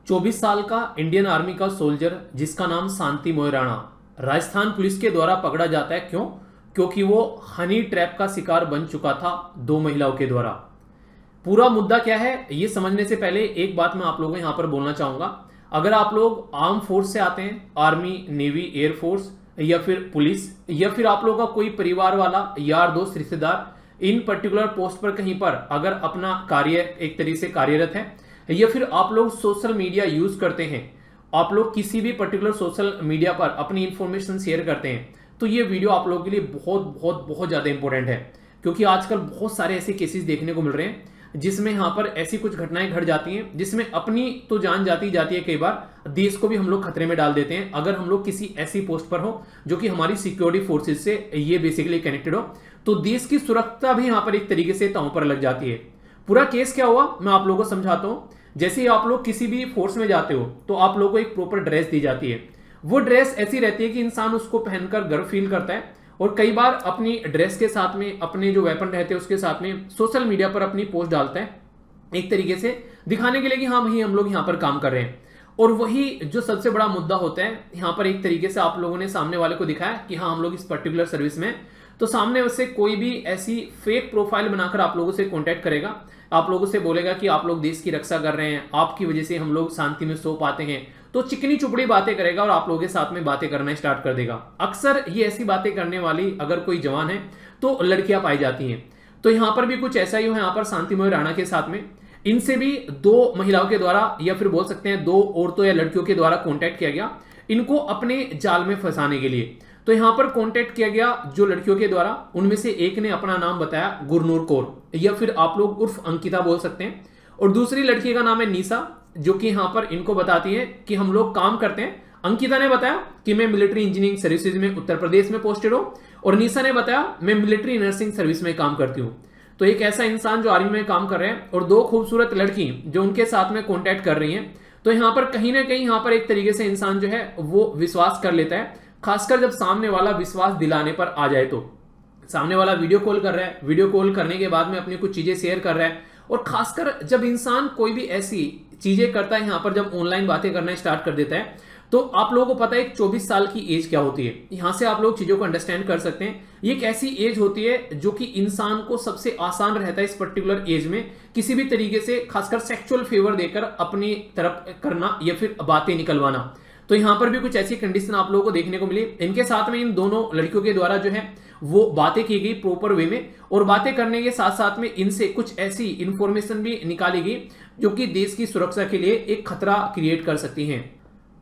24 साल का Indian army का सोल्जर जिसका नाम शांति मोइराणा राजस्थान पुलिस के द्वारा पकड़ा जाता है। क्यों? क्योंकि वो हनी ट्रैप का शिकार बन चुका था 2 महिलाओं के द्वारा। पूरा मुद्दा क्या है ये समझने से पहले एक बात मैं आप लोगों को यहां पर बोलना चाहूंगा। अगर आप लोग आर्म फोर्स से आते हैं, आर्मी, नेवी, एयरफोर्स या फिर पुलिस, या फिर आप लोगों का कोई परिवार वाला, यार दोस्त, रिश्तेदार इन पर्टिकुलर पोस्ट पर कहीं पर अगर अपना कार्य एक तरीके से कार्यरत है, या फिर आप लोग सोशल मीडिया यूज करते हैं, आप लोग किसी भी पर्टिकुलर सोशल मीडिया पर अपनी इंफॉर्मेशन शेयर करते हैं, तो ये वीडियो आप लोगों के लिए बहुत बहुत बहुत ज्यादा इंपॉर्टेंट है। क्योंकि आजकल बहुत सारे ऐसे केसेस देखने को मिल रहे हैं जिसमें यहां पर ऐसी कुछ घटनाएं घट जाती हैं जिसमें अपनी तो जान जाती है, कई बार देश को भी हम लोग खतरे में डाल देते हैं। अगर हम लोग किसी ऐसी पोस्ट पर हो जो कि हमारी सिक्योरिटी फोर्सेज से ये बेसिकली कनेक्टेड हो, तो देश की सुरक्षा भी यहां पर एक तरीके से दांव पर लग जाती है। पूरा केस क्या हुआ मैं आप लोगों को समझाता हूं। जैसे ही आप लोग किसी भी फोर्स में जाते हो तो आप लोगों को एक प्रॉपर ड्रेस दी जाती है। वो ड्रेस ऐसी रहती है कि इंसान उसको पहनकर गर्व फील करता है, और कई बार अपनी ड्रेस के साथ में अपने जो वेपन रहते हैं उसके साथ में सोशल मीडिया पर अपनी पोस्ट डालता है, एक तरीके से दिखाने के लिए कि हाँ भाई हम लोग यहां पर काम कर रहे हैं। और वही जो सबसे बड़ा मुद्दा होता है यहां पर, एक तरीके से आप लोगों ने सामने वाले को दिखाया कि हाँ हम लोग इस पर्टिकुलर सर्विस में, तो सामने उससे कोई भी ऐसी फेक प्रोफाइल बनाकर आप लोगों से कांटेक्ट करेगा, आप लोगों से बोलेगा कि आप लोग देश की रक्षा कर रहे हैं, आपकी वजह से हम लोग शांति में सो पाते हैं, तो चिकनी चुपड़ी बातें करेगा और आप लोगों के साथ में बातें करना स्टार्ट कर देगा। अक्सर ये ऐसी बातें करने वाली अगर कोई जवान है तो लड़कियां पाई जाती हैं। तो यहां पर भी कुछ ऐसा ही है। यहां पर शांति मोइराणा के साथ में इनसे भी 2 महिलाओं के द्वारा, या फिर बोल सकते हैं 2 औरतों या लड़कियों के द्वारा कांटेक्ट किया गया इनको अपने जाल में फंसाने के लिए। तो यहां पर कांटेक्ट किया गया जो लड़कियों के द्वारा, उनमें से एक ने अपना नाम बताया गुरनूर कौर, या फिर आप लोग उर्फ अंकिता बोल सकते हैं, और दूसरी लड़की का नाम है निशा, जो कि यहां पर इनको बताती है कि हम लोग काम करते हैं। अंकिता ने बताया कि मैं मिलिट्री इंजीनियरिंग सर्विसेज में उत्तर प्रदेश में पोस्टेड हूं, और निशा ने बताया मैं मिलिट्री नर्सिंग सर्विस में काम करती हूं। तो एक ऐसा इंसान जो आर्मी में काम कर रहे हैं और 2 खूबसूरत लड़की जो उनके साथ में कॉन्टैक्ट कर रही हैं, तो यहां पर कहीं ना कहीं यहां पर एक तरीके से इंसान जो है वो विश्वास कर लेता है, खासकर जब सामने वाला विश्वास दिलाने पर आ जाए। तो सामने वाला वीडियो कॉल कर रहा है, वीडियो कॉल करने के बाद में अपनी कुछ चीजें शेयर कर रहा है, और खासकर जब इंसान कोई भी ऐसी चीजें करता है, यहां पर जब ऑनलाइन बातें करना स्टार्ट कर देता है, तो आप लोगों को पता है 24 साल की एज क्या होती है। यहां से आप लोग चीजों को अंडरस्टैंड कर सकते हैं। ये एक ऐसी एज होती है जो कि इंसान को सबसे आसान रहता है इस पर्टिकुलर एज में किसी भी तरीके से, खासकर सेक्सुअल फेवर देकर अपनी तरफ करना या फिर बातें निकलवाना। तो यहां पर भी कुछ ऐसी कंडीशन आप लोगों को देखने को मिली। इनके साथ में इन दोनों लड़कियों के द्वारा जो है वो बातें की गई प्रॉपर वे में, और बातें करने के साथ साथ में इनसे कुछ ऐसी इंफॉर्मेशन भी निकाली गई जो कि देश की सुरक्षा के लिए एक खतरा क्रिएट कर सकती हैं।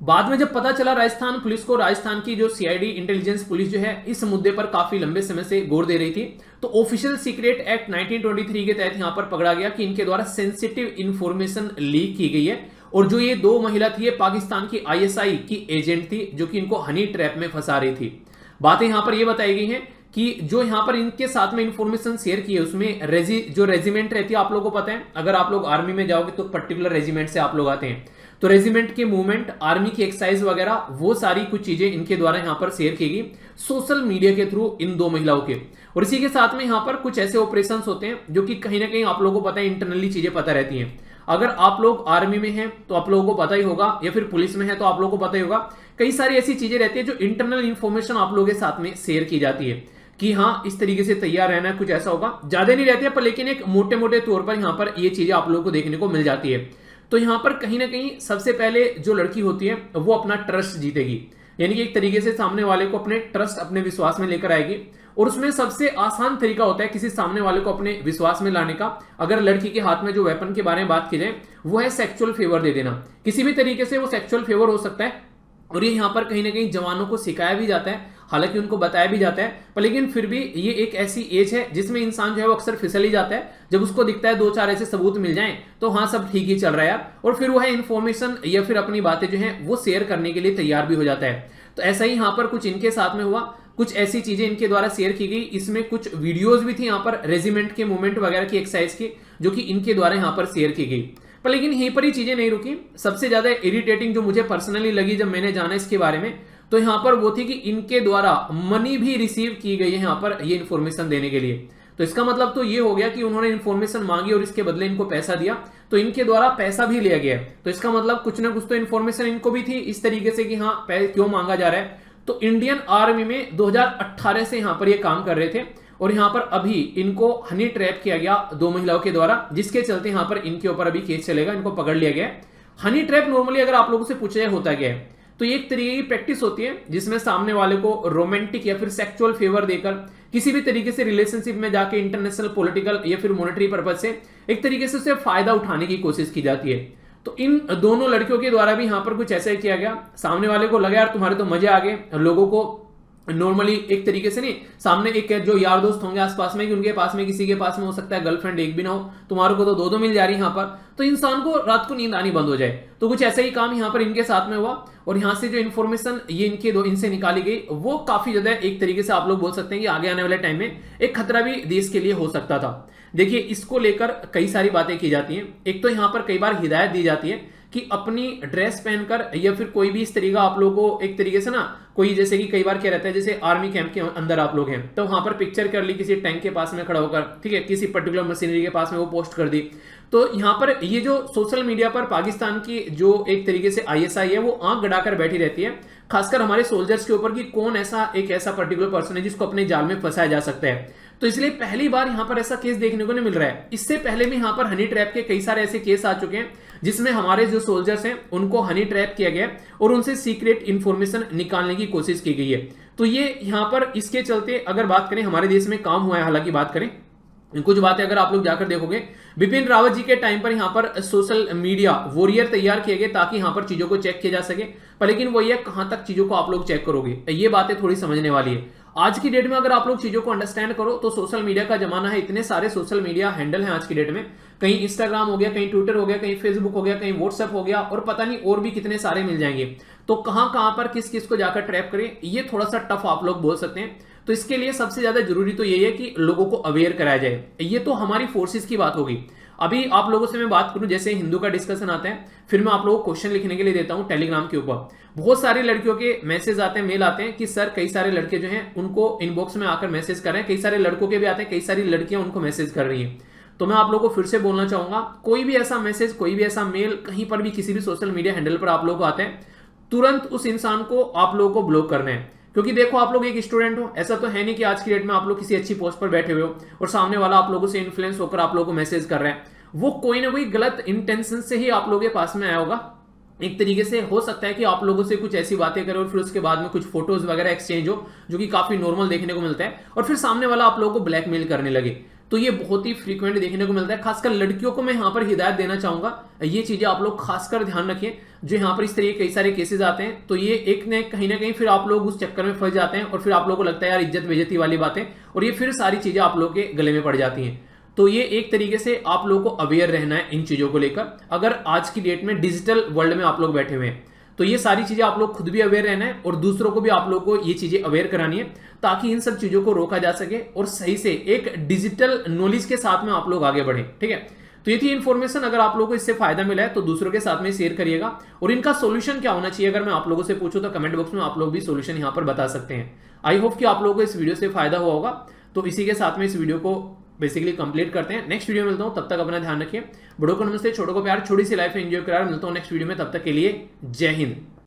बाद में जब पता चला राजस्थान पुलिस को, राजस्थान की जो सीआईडी इंटेलिजेंस पुलिस जो है इस मुद्दे पर काफी लंबे समय से गौर दे रही थी, तो ऑफिशियल सीक्रेट एक्ट 1923 के तहत यहां पर पकड़ा गया कि इनके द्वारा सेंसिटिव इंफॉर्मेशन लीक की गई है, और जो ये 2 महिला थी ये पाकिस्तान की आईएसआई की एजेंट थी जो कि इनको हनी ट्रैप में फंसा रही थी। बातें यहां पर ये बताई गई हैं कि जो यहां पर इनके साथ में इंफॉर्मेशन शेयर की है उसमें जो रेजिमेंट रहती है, आप लोगों को पता है अगर आप लोग आर्मी में जाओगे तो पर्टिकुलर रेजिमेंट से आप लोग आते हैं, तो रेजिमेंट के मूवमेंट, आर्मी की एक्सरसाइज वगैरह, वो सारी कुछ चीजें इनके द्वारा यहां पर शेयर की गई सोशल मीडिया के थ्रू इन 2 महिलाओं के। और इसी के साथ में यहां पर कुछ ऐसे ऑपरेशन होते हैं जो कि कहीं ना कहीं आप लोगों को पता है इंटरनली चीजें पता रहती हैं। अगर आप लोग आर्मी में हैं तो आप लोगों को पता ही होगा, या फिर पुलिस में है तो आप लोगों को पता ही होगा, कई सारी ऐसी चीजें रहती है जो इंटरनल इंफॉर्मेशन आप लोगों के साथ में शेयर की जाती है कि हाँ इस तरीके से तैयार रहना है, कुछ ऐसा होगा। ज्यादा नहीं रहती है पर लेकिन एक मोटे मोटे तौर पर यहां पर ये चीजें आप लोगों को देखने को मिल जाती है। तो यहां पर कहीं ना कहीं सबसे पहले जो लड़की होती है वो अपना ट्रस्ट जीतेगी, यानी कि एक तरीके से सामने वाले को अपने ट्रस्ट, अपने विश्वास में लेकर आएगी। और उसमें सबसे आसान तरीका होता है किसी सामने वाले को अपने विश्वास में लाने का, अगर लड़की के हाथ में जो वेपन के बारे में बात की जाए, वो है सेक्सुअल फेवर दे देना। किसी भी तरीके से वो सेक्सुअल फेवर हो सकता है, और ये यहां पर कहीं ना कहीं जवानों को सिखाया भी जाता है, हालांकि उनको बताया भी जाता है, पर लेकिन फिर भी ये एक ऐसी एज है जिसमें इंसान जो है वो अक्सर फिसल ही जाता है। जब उसको दिखता है 2-4 ऐसे सबूत मिल जाएं तो हाँ सब ठीक ही चल रहा है यार, और फिर वो है इन्फॉर्मेशन या फिर अपनी बातें जो है वो शेयर करने के लिए तैयार भी हो जाता है। तो ऐसा ही यहां पर कुछ इनके साथ में हुआ, कुछ ऐसी चीजें इनके द्वारा शेयर की गई। इसमें कुछ वीडियोज भी थी यहां पर रेजिमेंट के मूवमेंट वगैरह की, एक्सरसाइज की, जो कि इनके द्वारा यहां पर शेयर की गई। पर लेकिन यहीं पर ही चीजें नहीं रुकी। सबसे ज्यादा इरिटेटिंग जो मुझे पर्सनली लगी जब मैंने जाना इसके बारे में, तो यहां पर वो थी कि इनके द्वारा मनी भी रिसीव की गई है यहां पर ये इंफॉर्मेशन देने के लिए। तो इसका मतलब तो ये हो गया कि उन्होंने इंफॉर्मेशन मांगी और इसके बदले इनको पैसा दिया। तो तो इनके द्वारा पैसा भी लिया गया है। तो इसका मतलब कुछ ना कुछ तो इन्फॉर्मेशन इनको भी थी इस तरीके से कि हाँ क्यों मांगा जा रहा है। तो इंडियन आर्मी में 2018 से यहां पर ये काम कर रहे थे और यहां पर अभी इनको हनी ट्रैप किया गया 2 महिलाओं के द्वारा, जिसके चलते यहां पर इनके ऊपर अभी केस चलेगा, इनको पकड़ लिया गया है। हनी ट्रैप नॉर्मली अगर आप लोगों से पूछा जाए होता क्या है, तो ये एक तरीके की प्रैक्टिस होती है जिसमें सामने वाले को रोमांटिक या फिर सेक्सुअल फेवर देकर किसी भी तरीके से रिलेशनशिप में जाके इंटरनेशनल पॉलिटिकल या फिर मॉनेटरी पर्पज से एक तरीके से उससे फायदा उठाने की कोशिश की जाती है। तो इन दोनों लड़कियों के द्वारा भी यहां पर कुछ ऐसा ही किया गया। सामने वाले को लगा यार तुम्हारे तो मजे आ गए, लोगों को नॉर्मली एक तरीके से नहीं, सामने एक जो यार दोस्त होंगे आसपास में कि उनके पास में किसी के पास में हो सकता है गर्लफ्रेंड एक भी ना हो, तुम्हारे को तो दो मिल जा रही है यहां पर, तो इंसान को रात को नींद आनी बंद हो जाए। तो कुछ ऐसा ही काम यहां पर इनके साथ में हुआ और यहां से जो इन्फॉर्मेशन ये इनसे निकाली गई वो काफी ज्यादा एक तरीके से आप लोग बोल सकते हैं कि आगे आने वाले टाइम में एक खतरा भी देश के लिए हो सकता था। देखिए इसको लेकर कई सारी बातें की जाती हैं। एक तो यहां पर कई बार हिदायत दी जाती है कि अपनी ड्रेस पहनकर या फिर कोई भी इस तरीका आप लोगों को एक तरीके से ना, कोई जैसे कि कई बार क्या रहता है जैसे आर्मी कैंप के अंदर आप लोग हैं तो वहां पर पिक्चर कर ली किसी टैंक के पास में खड़ा होकर, ठीक है, किसी पर्टिकुलर मशीनरी के पास में वो पोस्ट कर दी। तो यहां पर ये जो सोशल मीडिया पर पाकिस्तान की जो एक तरीके से आईएसआई है वो आंख गड़ाकर बैठी रहती है, खासकर हमारे सोल्जर्स के ऊपर कि कौन ऐसा पर्टिकुलर पर्सन है जिसको अपने जाल में फंसाया जा सकता है। तो इसलिए पहली बार यहां पर ऐसा केस देखने को नहीं मिल रहा है। इससे पहले भी यहां पर हनी ट्रैप के कई सारे ऐसे केस आ चुके हैं जिसमें हमारे जो सोल्जर्स हैं उनको हनी ट्रैप किया गया और उनसे सीक्रेट इंफॉर्मेशन निकालने की कोशिश की गई है। तो ये यहां पर इसके चलते अगर बात करें हमारे देश में काम हुआ है, हालांकि बात करें कुछ बातें अगर आप लोग जाकर देखोगे बिपिन रावत जी के टाइम पर यहां पर सोशल मीडिया वॉरियर तैयार किए गए ताकि यहां पर चीजों को चेक किया जा सके, पर लेकिन वही है कहां तक चीजों को आप लोग चेक करोगे, ये बातें थोड़ी समझने वाली है। आज की डेट में अगर आप लोग चीजों को अंडरस्टैंड करो तो सोशल मीडिया का जमाना है, इतने सारे सोशल मीडिया हैंडल हैं आज की डेट में, कहीं इंस्टाग्राम हो गया, कहीं ट्विटर हो गया, कहीं फेसबुक हो गया, कहीं व्हाट्सएप हो गया और पता नहीं और भी कितने सारे मिल जाएंगे। तो कहां कहां पर किस किस को जाकर ट्रैप करें ये थोड़ा सा टफ आप लोग बोल सकते हैं। तो इसके लिए सबसे ज्यादा जरूरी तो यही है कि लोगों को अवेयर कराया जाए। ये तो हमारी फोर्सेस की बात होगी। अभी आप लोगों से मैं बात करूं, जैसे हिंदू का डिस्कशन आता है फिर मैं आप लोगों को क्वेश्चन लिखने के लिए देता हूं टेलीग्राम के ऊपर, बहुत सारी लड़कियों के मैसेज आते हैं, मेल आते हैं कि सर कई सारे लड़के जो हैं उनको इनबॉक्स में आकर मैसेज कर रहे हैं, कई सारे लड़कों के भी आते हैं, कई सारी लड़कियां उनको मैसेज कर रही हैं। तो मैं आप लोगों को फिर से बोलना चाहूंगा, कोई भी ऐसा मैसेज, कोई भी ऐसा मेल कहीं पर भी किसी भी सोशल मीडिया हैंडल पर आप लोगों को आते हैं, तुरंत उस इंसान को आप लोगों को ब्लॉक करना है। क्योंकि देखो आप लोग एक स्टूडेंट हो, ऐसा तो है नहीं कि आज की डेट में आप लोग किसी अच्छी पोस्ट पर बैठे हुए हो और सामने वाला आप लोगों से इन्फ्लुएंस होकर आप लोगों को मैसेज कर रहा है, वो कोई ना कोई गलत इंटेंशन से ही आप लोगों के पास में आया होगा। एक तरीके से हो सकता है कि आप लोगों से कुछ ऐसी बातें करें और फिर उसके बाद में कुछ फोटोज वगैरह एक्सचेंज हो जो कि काफी नॉर्मल देखने को मिलता है और फिर सामने वाला आप लोगों को ब्लैकमेल करने लगे। तो ये बहुत ही फ्रीक्वेंट देखने को मिलता है। खासकर लड़कियों को मैं यहाँ पर हिदायत देना चाहूंगा, ये चीजें आप लोग खासकर ध्यान रखिए। जो यहाँ पर इस तरीके कई सारे केसेस आते हैं तो ये एक ने कहीं ना कहीं फिर आप लोग उस चक्कर में फंस जाते हैं और फिर आप लोगों को लगता है यार इज्जत बेइज्जती वाली बातें, और ये फिर सारी चीजें आप लोग के गले में पड़ जाती हैं। तो ये एक तरीके से आप लोगों को अवेयर रहना है इन चीजों को लेकर। अगर आज की डेट में डिजिटल वर्ल्ड में आप लोग बैठे हुए हैं तो ये सारी चीजें आप लोग खुद भी अवेयर रहना है और दूसरों को भी आप लोग को ये चीजें अवेयर करानी है ताकि इन सब चीजों को रोका जा सके और सही से एक डिजिटल नॉलेज के साथ में आप लोग आगे बढ़े। ठीक है, तो ये थी इन्फॉर्मेशन। अगर आप लोगों को इससे फायदा मिला है तो दूसरों के साथ में शेयर करिएगा। और इनका सोल्यूशन क्या होना चाहिए अगर मैं आप लोगों से पूछूं तो कमेंट बॉक्स में आप लोग भी सोल्यूशन यहां पर बता सकते हैं। आई होप कि आप लोगों को इस वीडियो से फायदा हुआ होगा। तो इसी के साथ में इस वीडियो को बेसिकली कंप्लीट करते हैं। नेक्स्ट वीडियो में मिलता हूं, तब तक अपना ध्यान रखिए। बड़ों को नमस्ते, छोटों को प्यार, छोटी सी लाइफ एंजॉय करार। मिलता हूं नेक्स्ट वीडियो में, तब तक के लिए जय हिंद।